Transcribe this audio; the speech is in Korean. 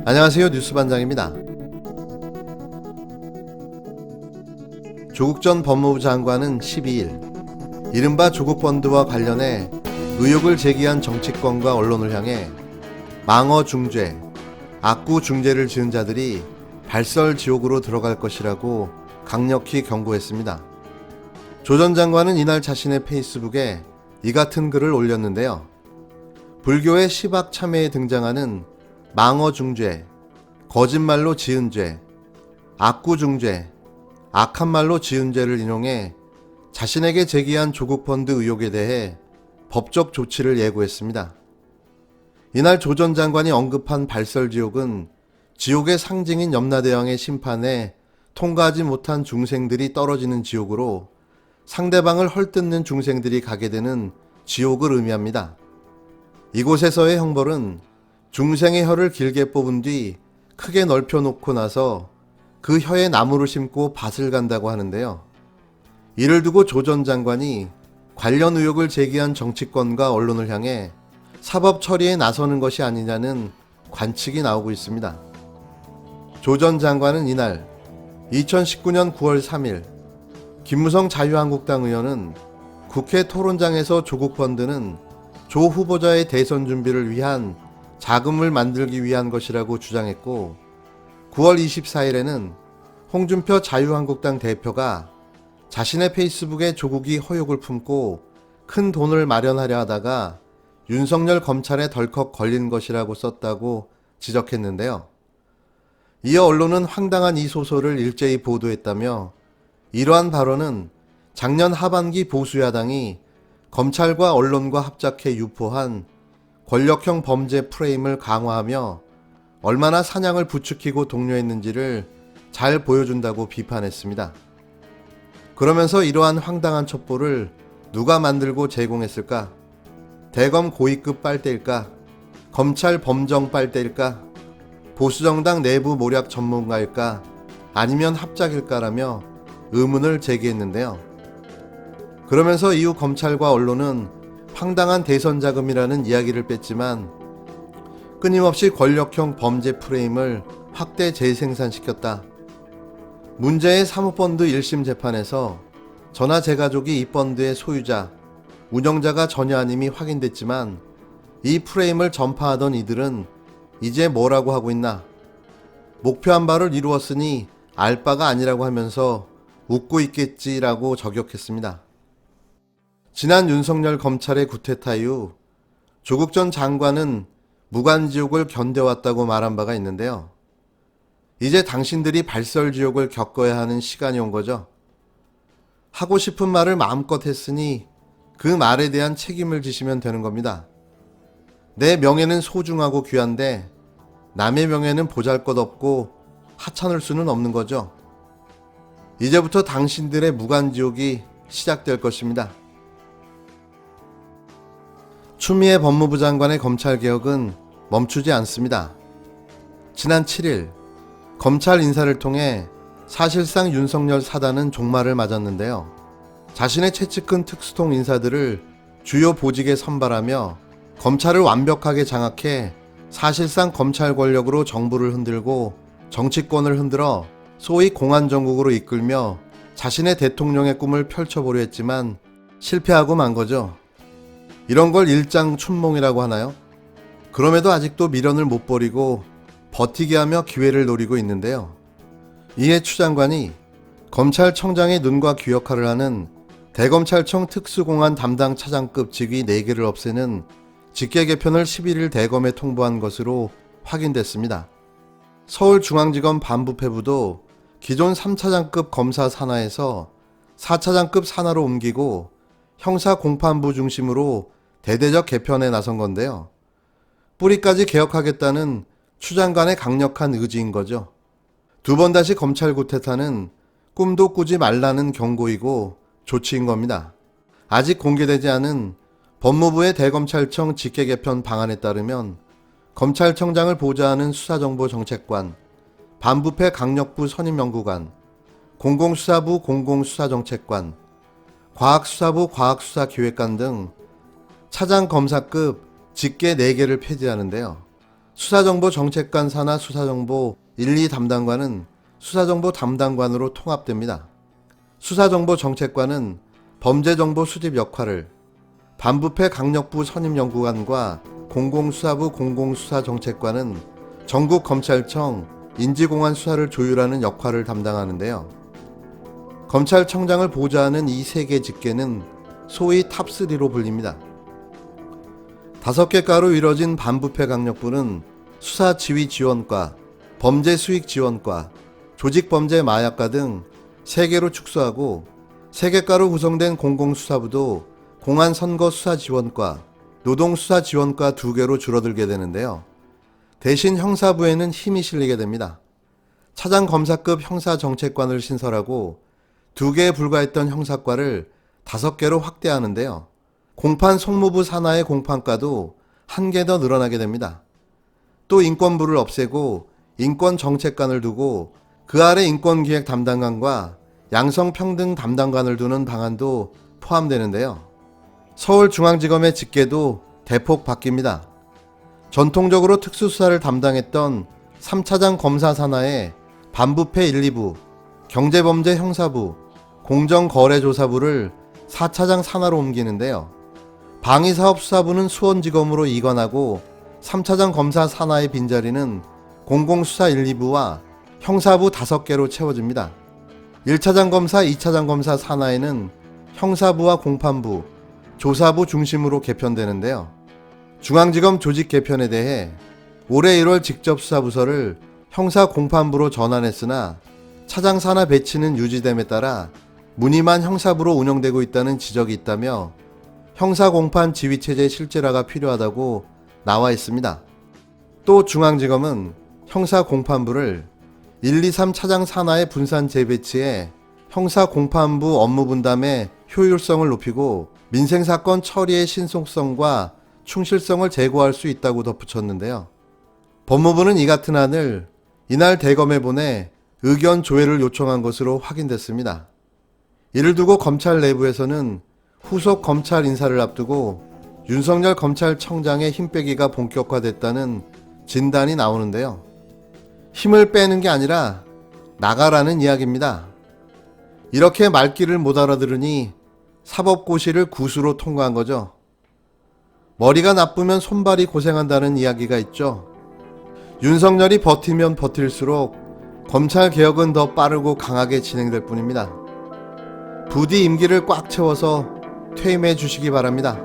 안녕하세요. 뉴스반장입니다. 조국 전 법무부 장관은 12일 이른바 조국펀드와 관련해 의혹을 제기한 정치권과 언론을 향해 망어중죄, 악구중죄를 지은 자들이 발설지옥으로 들어갈 것이라고 강력히 경고했습니다. 조 전 장관은 이날 자신의 페이스북에 이 같은 글을 올렸는데요. 불교의 시박 참회에 등장하는 망어중죄, 거짓말로 지은 죄, 악구중죄, 악한 말로 지은 죄를 인용해 자신에게 제기한 조국펀드 의혹에 대해 법적 조치를 예고했습니다. 이날 조 전 장관이 언급한 발설지옥은 지옥의 상징인 염라대왕의 심판에 통과하지 못한 중생들이 떨어지는 지옥으로 상대방을 헐뜯는 중생들이 가게 되는 지옥을 의미합니다. 이곳에서의 형벌은 중생의 혀를 길게 뽑은 뒤 크게 넓혀놓고 나서 그 혀에 나무를 심고 밭을 간다고 하는데요. 이를 두고 조 전 장관이 관련 의혹을 제기한 정치권과 언론을 향해 사법 처리에 나서는 것이 아니냐는 관측이 나오고 있습니다. 조 전 장관은 이날 2019년 9월 3일 김무성 자유한국당 의원은 국회 토론장에서 조국펀드는 조 후보자의 대선 준비를 위한 자금을 만들기 위한 것이라고 주장했고, 9월 24일에는 홍준표 자유한국당 대표가 자신의 페이스북에 조국이 허욕을 품고 큰 돈을 마련하려 하다가 윤석열 검찰에 덜컥 걸린 것이라고 썼다고 지적했는데요. 이어 언론은 황당한 이 소설을 일제히 보도했다며 이러한 발언은 작년 하반기 보수야당이 검찰과 언론과 합작해 유포한 권력형 범죄 프레임을 강화하며 얼마나 사냥을 부추기고 독려했는지를 잘 보여준다고 비판했습니다. 그러면서 이러한 황당한 첩보를 누가 만들고 제공했을까? 대검 고위급 빨대일까? 검찰 범정 빨대일까? 보수정당 내부 모략 전문가일까? 아니면 합작일까라며 의문을 제기했는데요. 그러면서 이후 검찰과 언론은 황당한 대선 자금이라는 이야기를 뺐지만 끊임없이 권력형 범죄 프레임을 확대 재생산시켰다. 문제의 사모펀드 1심 재판에서 저나 제 가족이 이 펀드의 소유자, 운영자가 전혀 아님이 확인됐지만 이 프레임을 전파하던 이들은 이제 뭐라고 하고 있나? 목표한 바를 이루었으니 알 바가 아니라고 하면서 웃고 있겠지라고 저격했습니다. 지난 윤석열 검찰의 구태타 이후 조국 전 장관은 무간지옥을 견뎌왔다고 말한 바가 있는데요. 이제 당신들이 발설지옥을 겪어야 하는 시간이 온 거죠. 하고 싶은 말을 마음껏 했으니 그 말에 대한 책임을 지시면 되는 겁니다. 내 명예는 소중하고 귀한데 남의 명예는 보잘것없고 하찮을 수는 없는 거죠. 이제부터 당신들의 무간지옥이 시작될 것입니다. 추미애 법무부 장관의 검찰개혁은 멈추지 않습니다. 지난 7일 검찰 인사를 통해 사실상 윤석열 사단은 종말을 맞았는데요. 자신의 최측근 특수통 인사들을 주요 보직에 선발하며 검찰을 완벽하게 장악해 사실상 검찰 권력으로 정부를 흔들고 정치권을 흔들어 소위 공안정국으로 이끌며 자신의 대통령의 꿈을 펼쳐보려 했지만 실패하고 만 거죠. 이런 걸 일장춘몽이라고 하나요? 그럼에도 아직도 미련을 못 버리고 버티게 하며 기회를 노리고 있는데요. 이에 추 장관이 검찰청장의 눈과 귀 역할을 하는 대검찰청 특수공안 담당 차장급 직위 4개를 없애는 직계 개편을 11일 대검에 통보한 것으로 확인됐습니다. 서울중앙지검 반부패부도 기존 3차장급 검사 산하에서 4차장급 산하로 옮기고 형사공판부 중심으로 대대적 개편에 나선 건데요. 뿌리까지 개혁하겠다는 추 장관의 강력한 의지인 거죠. 두 번 다시 검찰 구태타는 꿈도 꾸지 말라는 경고이고 조치인 겁니다. 아직 공개되지 않은 법무부의 대검찰청 직계 개편 방안에 따르면 검찰청장을 보좌하는 수사정보정책관, 반부패 강력부 선임연구관, 공공수사부 공공수사정책관, 과학수사부 과학수사기획관 등 차장검사급 직계 4개를 폐지하는데요. 수사정보정책관 산하 수사정보 1, 2 담당관은 수사정보 담당관으로 통합됩니다. 수사정보정책관은 범죄정보 수집 역할을 반부패 강력부 선임연구관과 공공수사부 공공수사정책관은 전국검찰청 인지공안 수사를 조율하는 역할을 담당하는데요. 검찰청장을 보좌하는 이 세 개 직계는 소위 탑3로 불립니다. 5개 과로 이뤄진 반부패 강력부는 수사지휘지원과, 범죄수익지원과, 조직범죄 마약과 등 3개로 축소하고 3개 과로 구성된 공공수사부도 공안선거수사지원과, 노동수사지원과 2개로 줄어들게 되는데요. 대신 형사부에는 힘이 실리게 됩니다. 차장검사급 형사정책관을 신설하고 2개에 불과했던 형사과를 5개로 확대하는데요. 공판 송무부 산하의 공판과도 1개 더 늘어나게 됩니다. 또 인권부를 없애고 인권정책관을 두고 그 아래 인권기획 담당관과 양성평등 담당관을 두는 방안도 포함되는데요. 서울중앙지검의 직계도 대폭 바뀝니다. 전통적으로 특수수사를 담당했던 3차장 검사 산하에 반부패 1, 2부, 경제범죄 형사부, 공정거래조사부를 4차장 산하로 옮기는데요. 방위사업수사부는 수원지검으로 이관하고 3차장 검사 산하의 빈자리는 공공수사 1, 2부와 형사부 5개로 채워집니다. 1차장 검사, 2차장 검사 산하에는 형사부와 공판부, 조사부 중심으로 개편되는데요. 중앙지검 조직 개편에 대해 올해 1월 직접수사부서를 형사공판부로 전환했으나 차장 산하 배치는 유지됨에 따라 무늬만 형사부로 운영되고 있다는 지적이 있다며 형사공판 지휘체제 실질화가 필요하다고 나와 있습니다. 또 중앙지검은 형사공판부를 1, 2, 3 차장 산하의 분산 재배치에 형사공판부 업무 분담의 효율성을 높이고 민생사건 처리의 신속성과 충실성을 제고할 수 있다고 덧붙였는데요. 법무부는 이 같은 안을 이날 대검에 보내 의견 조회를 요청한 것으로 확인됐습니다. 이를 두고 검찰 내부에서는 후속 검찰 인사를 앞두고 윤석열 검찰청장의 힘빼기가 본격화됐다는 진단이 나오는데요. 힘을 빼는 게 아니라 나가라는 이야기입니다. 이렇게 말귀를 못 알아들으니 사법고시를 구수로 통과한 거죠. 머리가 나쁘면 손발이 고생한다는 이야기가 있죠. 윤석열이 버티면 버틸수록 검찰 개혁은 더 빠르고 강하게 진행될 뿐입니다. 부디 임기를 꽉 채워서 퇴임해 주시기 바랍니다.